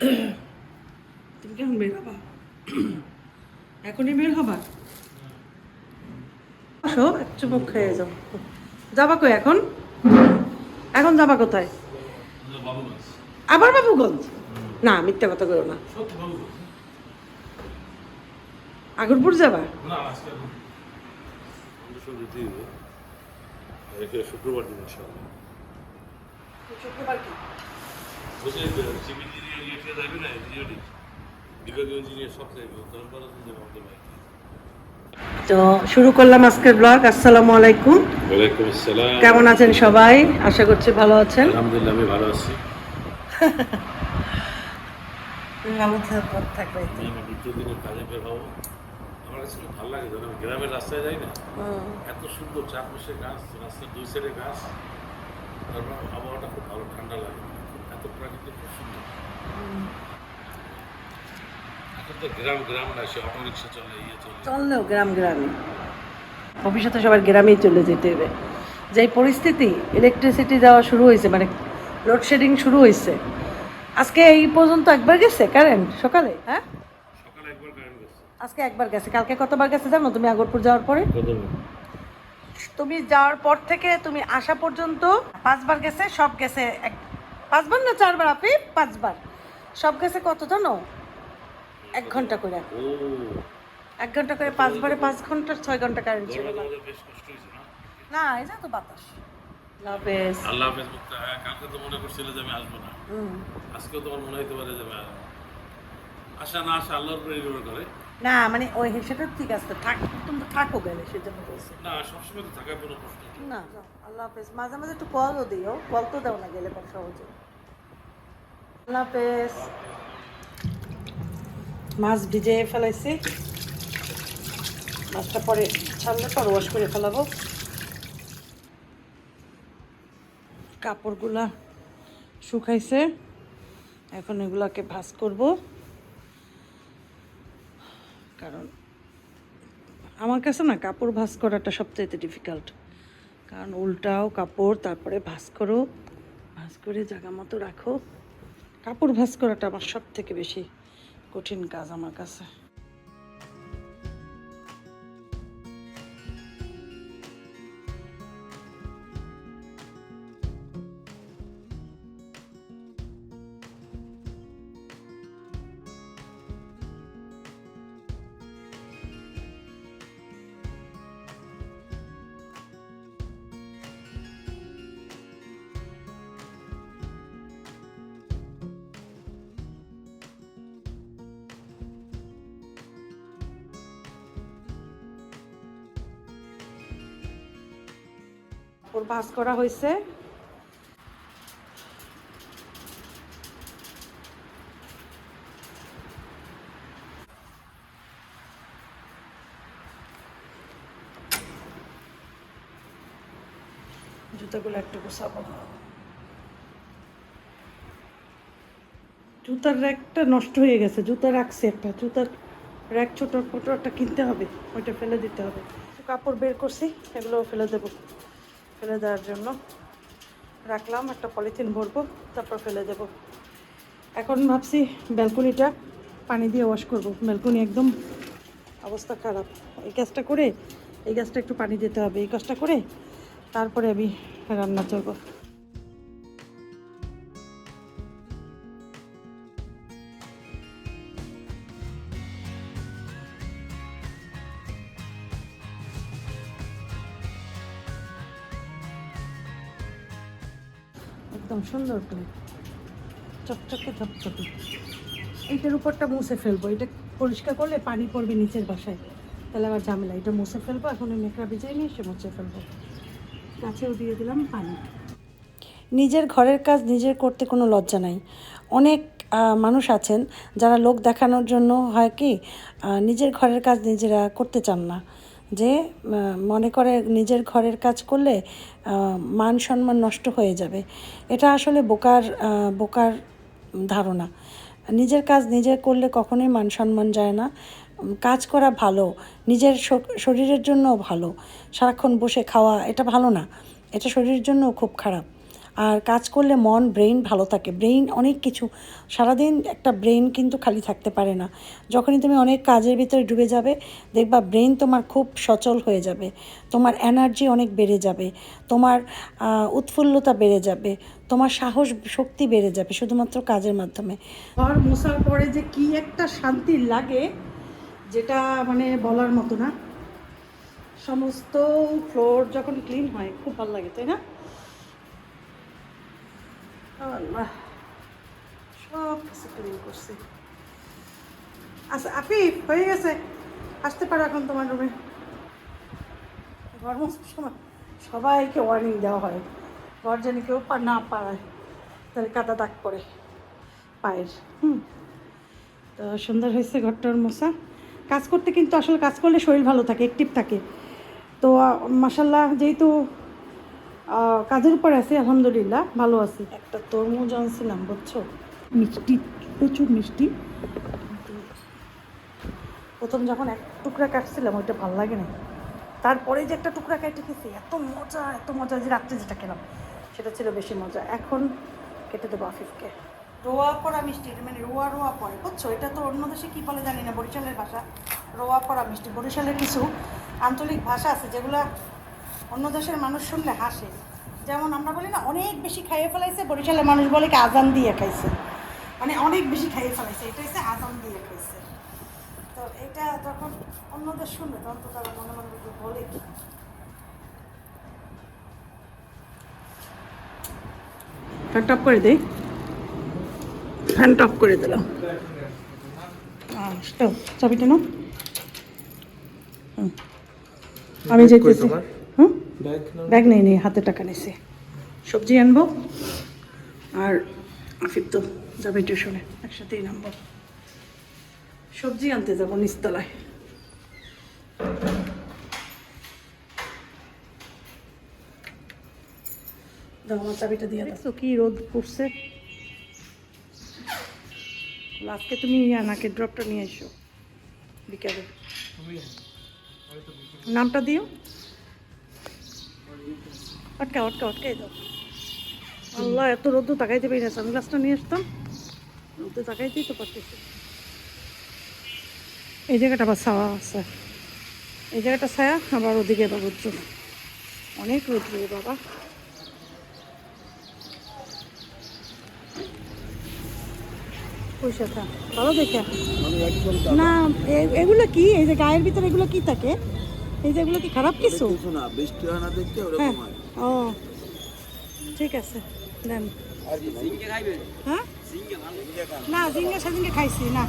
তুমি কেমন বের হবা? এখনই বের হবা? আসো এক চুমুক খেয়ে যাও। যাবা কই এখন? এখন যাবা কোথায়? আবার বাবুগঞ্জ? না, মিথ্যা কথা করো না। আগরপুর যাবা? শুক্রবার দিন ইনশাআল্লাহ। শুক্রবার কি? যাবে না বিভাগীয় ইঞ্জিনিয়ার সব যাইবে তো শুরু করলাম আজকের ব্লগ। আসসালামু আলাইকুম। ওয়ালাইকুম আসসালাম। কেমন আছেন সবাই? আশা করছি ভালো আছেন। আলহামদুলিল্লাহ আমি ভালো আছি। ভালো থাকবে। দ্বিতীয় দিনের কাজে বের হবো। আমার কাছে খুব ভালো লাগে যখন আমি গ্রামের রাস্তায় যাই না, এত সুন্দর চারপাশে গাছ, রাস্তার দুই সাইডে গাছ, তারপর আবহাওয়াটা খুব ভালো, ঠান্ডা লাগে, এত প্রাকৃতিক খুব সুন্দর। এখন তো গ্রাম গ্রাম না, সে অটো রিক্সা চলে, চললেও গ্রামে ভবিষ্যতে সবার গ্রামেই চলে যেতে হবে। যেই পরিস্থিতি, ইলেকট্রিসিটি দেওয়া শুরু হয়েছে, মানে লোডশেডিং শুরু হয়েছে। আজকে এই পর্যন্ত একবার গেছে কারেন্ট সকালে? হ্যাঁ, সকালে একবার কারেন্ট গেছে, আজকে একবার গেছে। কালকে কতবার গেছে জানো তুমি? আগরপুর যাওয়ার পরে, তুমি যাওয়ার পর থেকে তুমি আসা পর্যন্ত 5বার গেছে। সব গেছে 5বার না 4বার আপনি? 5বার সব গেছে। কত জানো? 1 ঘন্টা করে। 1 ঘন্টা করে 5বারে 5 ঘন্টা, 6 ঘন্টা কারেন্ট ছিল না। বেশ কষ্ট হয়েছে না? না, এই যা তো বাতাস। আল্লাহ হাফেজ। আল্লাহ হাফেজ বলতে কালকে তো মনে করছিল যে আমি আসবো না, আজকেও তোমার মনে হইতে পারে যে আসা না আসা আল্লাহর উপরে নির্ভর করে। না মানে ওই সেটা ঠিক আছে, থাক, তুমি তো থাকো গেলে, সেজন্য বলছি। না, সবসময় তো থাকার কোনো প্রশ্ন নেই। না, আল্লাহ হাফেজ। মাঝে মাঝে একটু কলও দিও, কল তো দাও না গেলে পর সহজে। আল্লাহ হাফেজ। মাছ ভিজে ফেলাইছি, মাছটা পরে ছাড়লে পর ওয়াশ করে ফেলাবো। কাপড়গুলা শুকাইছে, এখন এগুলাকে ভাঁজ করব। কারণ আমার কাছে না কাপড় ভাঁজ করাটা সবচাইতে ডিফিকাল্ট। কারণ উল্টাও কাপড়, তারপরে ভাঁজ করো, ভাঁজ করে জায়গা মতো রাখো। কাপড় ভাঁজ করাটা আমার সব থেকে বেশি কঠিন কাজ আমার কাছে। ওর ভাঁজ করা হয়েছে। জুতাগুলো একটু গোছাবো। জুতার র্যাকটা নষ্ট হয়ে গেছে, জুতা রাখছি একটা, জুতার র্যাক ছোটো ছোটো একটা কিনতে হবে, ওইটা ফেলে দিতে হবে। কাপড় বের করছি, এগুলো ফেলে দেবো। ফেলে দেওয়ার জন্য রাখলাম, একটা পলিথিন ভরবো, তারপর ফেলে দেবো। এখন ভাবছি ব্যালকনিটা পানি দিয়ে ওয়াশ করব। ব্যালকনি একদম অবস্থা খারাপ। এই কাজটা করে, এই গাছটা একটু পানি দিতে হবে, এই কাজটা করে তারপরে আমি রান্না করবো। একদম সুন্দর করে চকচকে চকচকে। এইটার উপরটা মুছে ফেলবো, এটা পরিষ্কার করলে পানি পড়বে নিচের বাসায়, তাহলে আবার ঝামেলা। এটা মুছে ফেলবো, এখন ওই মেকরা ভিজাই নিয়ে এসে মুছে ফেলবো। গাছেও দিয়ে দিলাম পানি। নিজের ঘরের কাজ নিজের করতে কোনো লজ্জা নাই। অনেক মানুষ আছেন যারা লোক দেখানোর জন্য হয় কি নিজের ঘরের কাজ নিজেরা করতে চান না, যে মনে করে নিজের ঘরের কাজ করলে মান সম্মান নষ্ট হয়ে যাবে। এটা আসলে বোকার ধারণা। নিজের কাজ নিজে করলে কখনোই মান সম্মান যায় না। কাজ করা ভালো, নিজের শরীরের জন্যও ভালো। সারাক্ষণ বসে খাওয়া এটা ভালো না, এটা শরীরের জন্যও খুব খারাপ। আর কাজ করলে মন ব্রেইন ভালো থাকে। ব্রেইন অনেক কিছু, সারাদিন একটা ব্রেইন কিন্তু খালি থাকতে পারে না। যখনই তুমি অনেক কাজের ভিতরে ডুবে যাবে দেখবা ব্রেইন তোমার খুব সচল হয়ে যাবে, তোমার এনার্জি অনেক বেড়ে যাবে, তোমার উৎফুল্লতা বেড়ে যাবে, তোমার সাহস শক্তি বেড়ে যাবে শুধুমাত্র কাজের মাধ্যমে। ঘর মোছার পরে যে কি একটা শান্তি লাগে যেটা মানে বলার মতো না। সমস্ত ফ্লোর যখন ক্লিন হয় খুব ভালো লাগে, তাই না? আল্লাহ, সব কিছু ক্লিন করছি। আচ্ছা আফিফ, হয়ে গেছে, আসতে পারো এখন তোমার রুমে। ঘর মোছার সময় সবাইকে ওয়ার্নিং দেওয়া হয়, ঘর যেন কেউ না পারায়, তাহলে কাদা দাগ পড়ে পায়ের। তো সুন্দর হয়েছে ঘরটার মোছা। কাজ করতে কিন্তু আসলে কাজ করলে শরীর ভালো থাকে, অ্যাক্টিভ থাকে। তো মাশাল্লাহ, যেহেতু কাজের উপর আছে, আলহামদুলিল্লাহ ভালো আছি। একটা তরমুজ আনছিলাম, বুঝছো, মিষ্টি, প্রচুর মিষ্টি। প্রথম যখন এক টুকরা কাটছিলাম ওইটা ভালো লাগে না, তারপরে যে একটা টুকরা কেটে খেয়েছি এত মজা, এত মজা যে রাত্রে যেটা খেলাম সেটা ছিল বেশি মজা। এখন কেটে দেবো আফিফকে। রোয়া পড়া মিষ্টি, মানে রোয়া রোয়া পড়ে, বুঝছো? এটা তো অন্য দেশে কী বলে জানি না, বরিশালের ভাষা। রোয়া পড়া মিষ্টি, বরিশালের কিছু আঞ্চলিক ভাষা আছে যেগুলো অন্য দেশের মানুষ শুনলে হাসে। যেমন আমরা বলি না অনেক বেশি খাইয়ে ফেলাইছে, বরিশালের মানুষ বলে কি আজান দিয়ে খাইছে, মানে অনেক বেশি খাইয়ে ফেলাইছে, এটা হচ্ছে আজান দিয়ে খাইছে। তো এটা যখন অন্যদের শুনবে তখন তো তারা মনে মনে বলে কি। ফ্যান টপ করে দিই, ফ্যান টপ করে দিলাম। চাবিটা নাও। আমি যেতেছি। ব্যাগ নেই, নেই, হাতে টাকা নিছি। সবজি আনবো আর আফিফ তো যাবে টিউশনে, একসাথেই নামবো। সবজি আনতে যাবো নিচতলায়। দাও আমার চাবিটা দিয়ে দেখছো কি রোদ পড়ছে। আজকে তুমি নাকের ড্রপটা নিয়ে এসো বিকালে, নামটা দিও। আটকাই দাও। আল্লাহ, এত রোদ তাকাইতে পারি না, সানগ্লাসটা নিয়ে আসতাম, রোদ তাকাইতেই তো পারতেছি। এই জায়গাটা আবার ছায়া আছে, এই জায়গাটা ছায়া, আবার ওদিকে আবার রৌদ্র, অনেক রৌদ্র রে বাবা। পয়সা থা ভালো দেখে না। এগুলো কি, এই যে গায়ের ভিতরে এগুলো কি থাকে, এই যে এগুলো কি খারাপ কিছু? না, বৃষ্টি হয় না দেখতে হ্যাঁ, ওরকম হয়। ও ঠিক আছে দেন। হ্যাঁ না, ঝিঙ্গা সেদিনকে খাইছি না,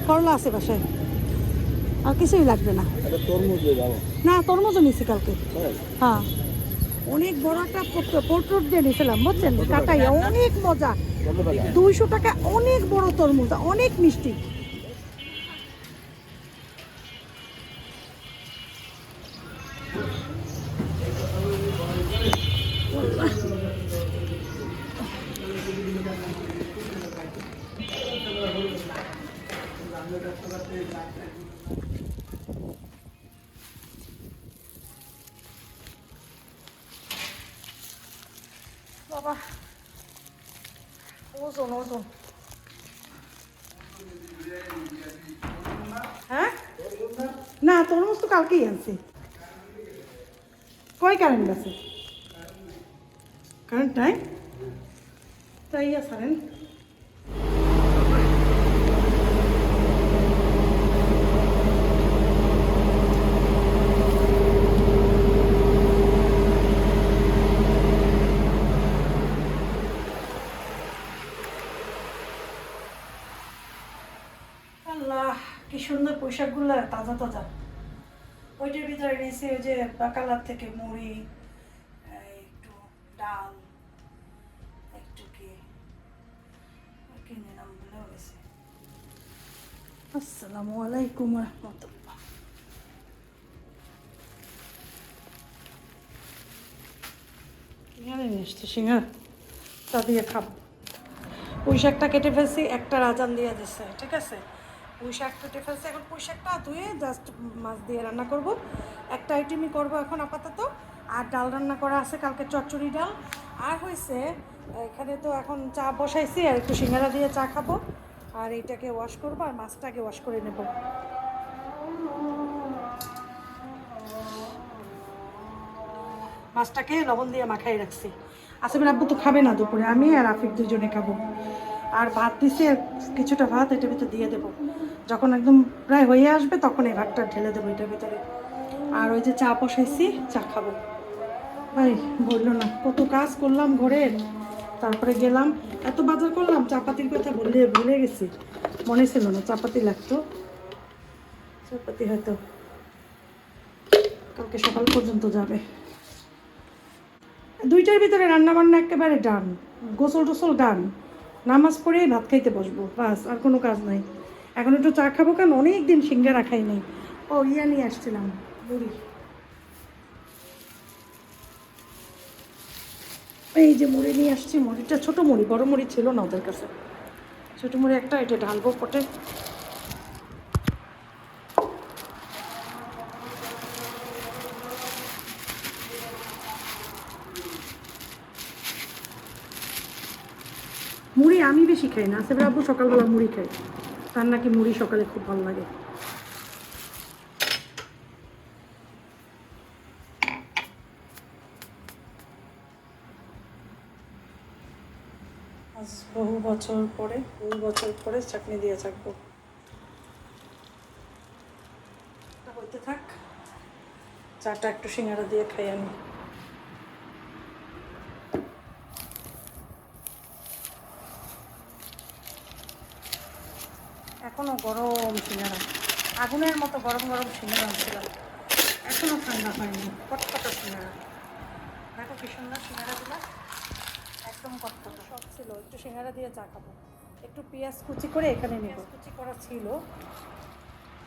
করলা আছে বাসায়, আর কিছুই লাগবে না। এটা তরমুজ দিয়ে যাবো। না, তরমুজও নিছি কালকে। হ্যাঁ, অনেক বড় একটা পোট্রোট দিয়ে নিয়েছিলাম, বুঝছেন, কাটাই অনেক মজা। 200 টাকা, অনেক বড় তরমুজ, অনেক মিষ্টি। বাবা, ওজন ওজন। হ্যাঁ না, তরমুজ তো কালকেই আনছি। কয় কারেন্ট আছে? কারেন্ট নাই, তাই আসেন। আল্লাহ, কি সুন্দর পোশাকগুলো, তাজা তাজা। ওইটার ভিতরে নিয়েছি ওই যে বাকালার থেকে মুড়ি, একটু ডাল, একটু কি কিনে নাম ভুলেও গেছে। আসসালামু আলাইকুম রহমতুল্লাহ। সিঙ্গারা নিয়ে এসছি, সিঙ্গারা চা দিয়ে খাবো। পুঁই শাকটা কেটে ফেলছি, একটা আজান দিয়ে দিচ্ছে, ঠিক আছে। পুঁই শাক কেটে ফেলছি, এখন পুঁই শাকটা ধুয়ে জাস্ট মাছ দিয়ে রান্না করব। একটা আইটেমই করব এখন আপাতত, আর ডাল রান্না করা আছে কালকে, চচ্চড়ি ডাল আর হয়েছে এখানে তো এখন চা বসাইছি আর একটু সিঙ্গারা দিয়ে চা খাবো আর এইটাকে ওয়াশ করবো আর মাছটাকে ওয়াশ করে নেব। মাছটাকে লবণ দিয়ে মাখাই রাখছি। আসলে আব্বু তো খাবে না দুপুরে, আমি আর আফিক দুজনে খাবো। আর ভাত দিছে কিছুটা ভাত এটার ভিতরে দিয়ে দেবো, যখন একদম প্রায় হয়ে আসবে তখন এই ভাতটা ঢেলে দেবো এটার ভিতরে। আর ওই যে চা বসাইছি, চা খাবো। ভাই বললো না কত কাজ করলাম ঘরের, তারপরে গেলাম এত বাজার করলাম, চাপাতির কথা ভুলে গেছি, মনে ছিল না চাপাতি লাগতো। চাপাতি হয়তো কালকে সকাল পর্যন্ত যাবে। 2টার ভিতরে রান্না বান্না একেবারে ডান, গোসল টোসল ডান, নামাজ পড়েই ভাত খাইতে বসবো, বাস আর কোনো কাজ নাই। এখন একটু চা খাবো, কারণ অনেক দিন সিঙ্গারা খাই নাই। ও ইয়া নিয়ে আসছিলাম মুড়ি, এই যে মুড়ি নিয়ে আসছি। মুড়িটা ছোটো মুড়ি, বড় মুড়ি ছিল না ওদের কাছে। ছোটো মুড়ি একটা, এটা ঢালবো পটে। মুড়ি আমি বেশি খাই না, আসলে আব্বু সকালবেলা মুড়ি খাই, তার নাকি মুড়ি সকালে খুব ভালো লাগে। আজ বহু বছর পরে চাটনি দিয়ে থাকবো। হইতে থাক, চাটা একটু সিঙ্গারা দিয়ে খাই আমি। এখনো গরম সিঙ্গারা, আগুনের মতো গরম গরম সিঙ্গারা আনছিলাম, এখনো ঠান্ডা হয়নি। কটকটা সিঙ্গারা, দেখো কি সুন্দর সিঙ্গারাগুলো, একদম কটকটা সব ছিল। একটু সিঙ্গারা দিয়ে চা খাবো, একটু পেঁয়াজ কুচি করে এখানে নেব, কুচি করা ছিল,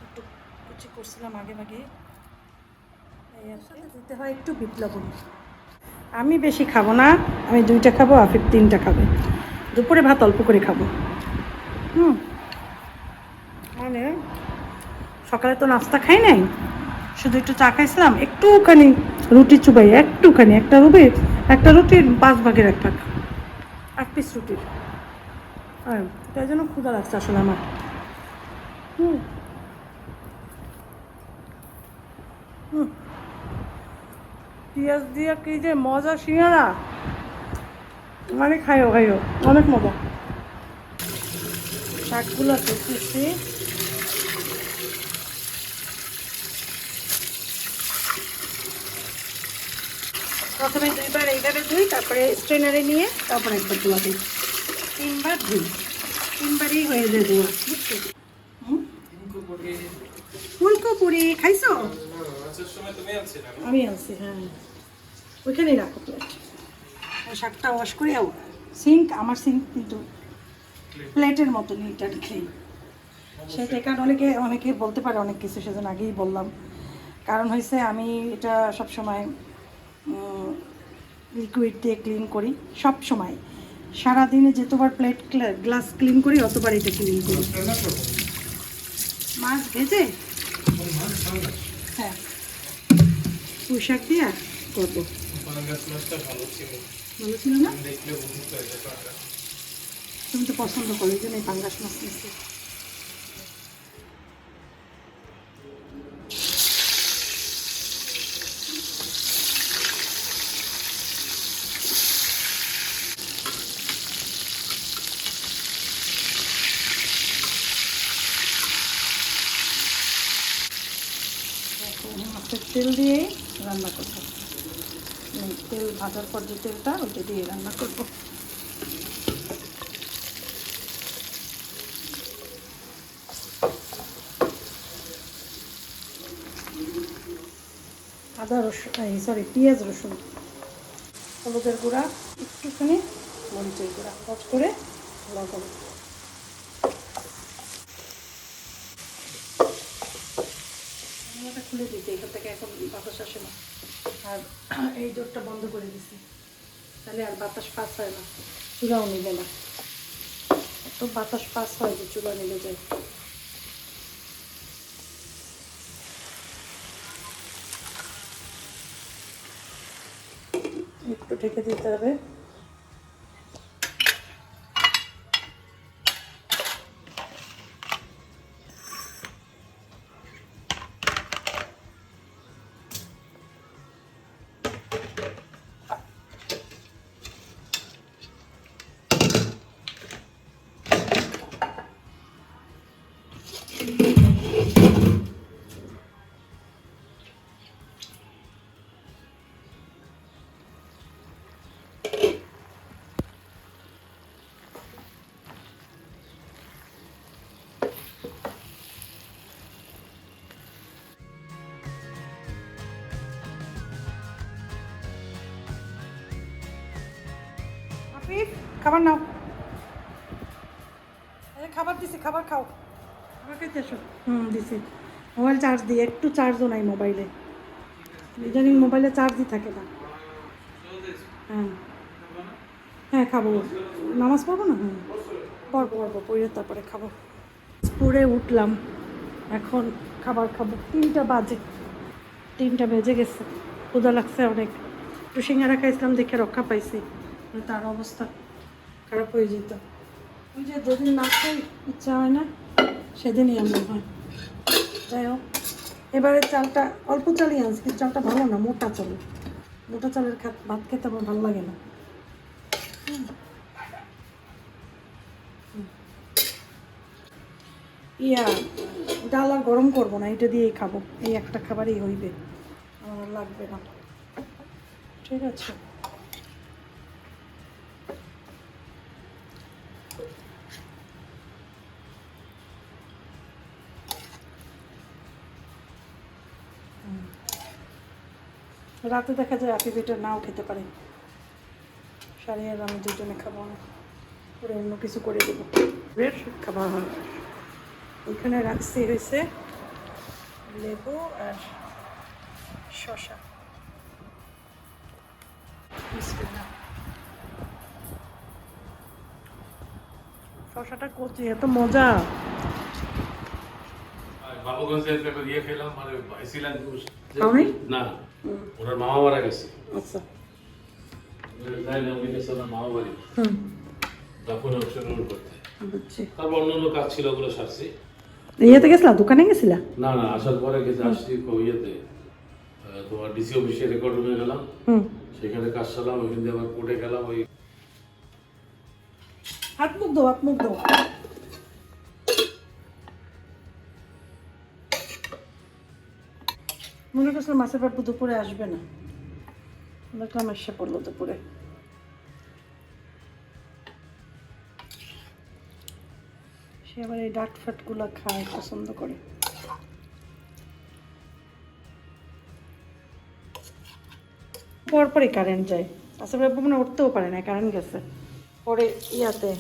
একটু কুচি করছিলাম আগে ভাগে। এর সাথে দিতে হয় একটু বিট লবণ। আমি বেশি খাবো না, আমি 2টা খাবো, আফিফ 3টা খাবে। দুপুরে ভাত অল্প করে খাবো। মানে সকালে তো নাস্তা খাই নাই, শুধু একটু চা খাইছিলাম, একটুখানি রুটি চুবাই, একটুখানি, একটা রুটির 5 ভাগের 1 ভাগ, 8 পিস রুটির। আর তাই জন্য ক্ষুধা লাগছে আসলে আমার। পেঁয়াজ দিয়ে কি যে মজা সিঙ্গারা, মানে খাইও অনেক মজা। শাকগুলো করতেছি, প্রথমে 2বার এইভাবে ধুই, তারপরে স্ট্রেনারে নিয়ে তারপরে একবার ধোয়া দিই। 3বার ধুই, 3বারই হয়ে যায় ধোয়া, বুঝছো? ফুলকপুরি খাইছো? আমি আনছি, হ্যাঁ ওইখানেই রাখো প্লেট। শাকটা ওয়াশ করে আমার সিঙ্ক কিন্তু প্লেটের মতো নিট আর ক্লিন। সেটাই, কারণ অনেকে বলতে পারে অনেক কিছু, সেজন্য আগেই বললাম। কারণ হয়েছে আমি এটা সবসময় লিকুইড দিয়ে ক্লিন করি, সব সময়, সারাদিনে যতবার প্লেট গ্লাস ক্লিন করি অতবার এটা ক্লিন করি। মাছ ভেজে, হ্যাঁ পুঁই শাক দিয়ে করবো। ভালো ছিল না? তুমি তো পছন্দ করো, এই জন্য পাঙ্গাস মাছ নিচ্ছি। মাছের তেল দিয়ে রান্না করবো, তেল ভাজার পর যে তেলটা ওইটা দিয়ে রান্না করবো। পেঁয়াজ রসুন, হলুদের গুঁড়া একটুখানি, মরিচের গুঁড়া, কট করে লবণ। খুলে দিতে এখান থেকে এখন বাতাস আসে না, আর এই ডোরটা বন্ধ করে দিছি, তাহলে আর বাতাস পাস হয় না, চুলাও নিবে না। এত বাতাস পাস হয় যে চুলা নিলে যায়। একটু ঢেকে দিতে হবে। খাবার নাও। এই খাবার দিছি, খাবার খাও। খাবার খাইতে এসো। দিছি। মোবাইল চার্জ দিই, একটু চার্জও নাই মোবাইলে। ইদানিং মোবাইলে চার্জই থাকে না। হ্যাঁ হ্যাঁ খাবো। নামাজ পড়বো না? পড়বো পড়ে তারপরে খাবো। পড়ে উঠলাম, এখন খাবার খাবো। 3টা বাজে, 3টা বেজে গেছে। ক্ষুধা লাগছে অনেক। একটু সিঙ্গারা খাইছিলাম দেখে রক্ষা পাইছি, তার অবস্থা খারাপ হয়ে যেত। ওই যে যেদিন না খাই ইচ্ছা হয় না সেদিনই এমন হয়। যাই হোক, এবারে চালটা অল্প চালই আনছি, কিন্তু চালটা ভালো না, মোটা চাল। মোটা চালের ভাত খেতে আমার ভালো লাগে না। ডাল আর গরম করবো না, এটা দিয়েই খাবো। এই একটা খাবারই হইবে, আমার লাগবে না। ঠিক আছে। রাতে দেখা যায় আপনি বেটা নাও খেতে পারে। সারি আর আমি দুজনে খাবো না, করে অন্য কিছু করে দেবো। খাবার হয় এখানে রাখছি হয়েছে লেবু আর শসা। শসাটা কচি, এত মজা। বাবুগঞ্জে একটা ইয়ে খেলাম, মানে ভাইছিলেন খাওনি? না, ওনার মামা মারা গেছে। আচ্ছা। ওনার মামা বাড়ি দাফন অনুষ্ঠান করতে। বুঝছি। তারপর অন্যান্য কাজ ছিল, ওগুলো সারছি। ইয়েতে গেছিলা, দোকানে গেছিলা? না না, আসার পরে গেছে আসছি ইয়েতে, তোমার ডিসি অফিসে রেকর্ড রুমে গেলাম, সেখানে কাজ সারলাম। ওইখান দিয়ে আবার কোর্টে গেলাম। ওই হাত মুখ দাও, হাত মুখ দাও। মনে করছিলাম মাছের বাবু দুপুরে আসবে না, দেখলাম এসে পড়লো দুপুরে। সে আবার এই ডাট ফাটগুলো খায়, পছন্দ করে। পরপরই কারেন্ট যায়। মাছের বাবু মানে উঠতেও পারে না, কারেন্ট গেছে। পরে ইয়াতে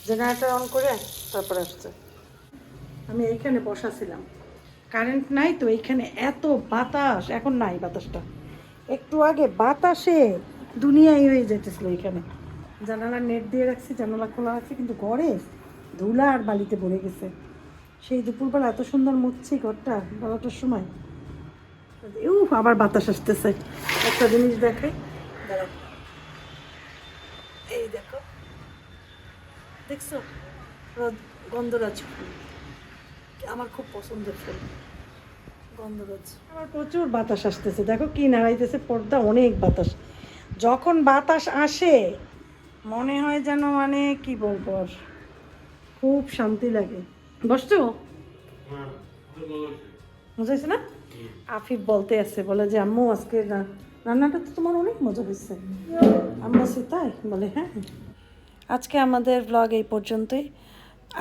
জেনারেটর অন করে তারপরে আসছে। আমি এইখানে বসাছিলাম, কারেন্ট নাই তো, এইখানে এত বাতাস। এখন নাই বাতাসটা, একটু আগে বাতাসে দুনিয়াই হয়ে যেতেছিল এখানে। জানালা নেট দিয়ে রাখছি, জানালা খোলা রাখছি, কিন্তু ঘরে ধুলা আর বালিতে ভরে গেছে। সেই দুপুরবেলা এত সুন্দর মুছছি ঘরটা 12টার সময়। আবার বাতাস আসতেছে। একটা জিনিস দেখাই, দাঁড়াও। এই দেখো, দেখছো গন্ধরাজ ফুল, আমার খুব পছন্দের ফুল গন্ধরাজ। আমার প্রচুর বাতাস আসতেছে, দেখো কি নাড়াইতেছে পর্দা, অনেক বাতাস। যখন বাতাস আসে মনে হয় যেন, মানে কি বলবো, আর খুব শান্তি লাগে। বসছো? বুঝাইছে না? আফিফ বলতে আছে, বলে যে আম্মু আজকে রান্নাটা তো তোমার অনেক মজা হয়েছে। আম্মু সে তাই বলে। হ্যাঁ, আজকে আমাদের ব্লগ এই পর্যন্তই।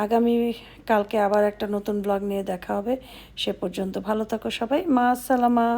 আগামী কালকে আবার একটা নতুন ব্লগ নিয়ে দেখা হবে। সে পর্যন্ত ভালো থাকো সবাই। মা আসসালামা।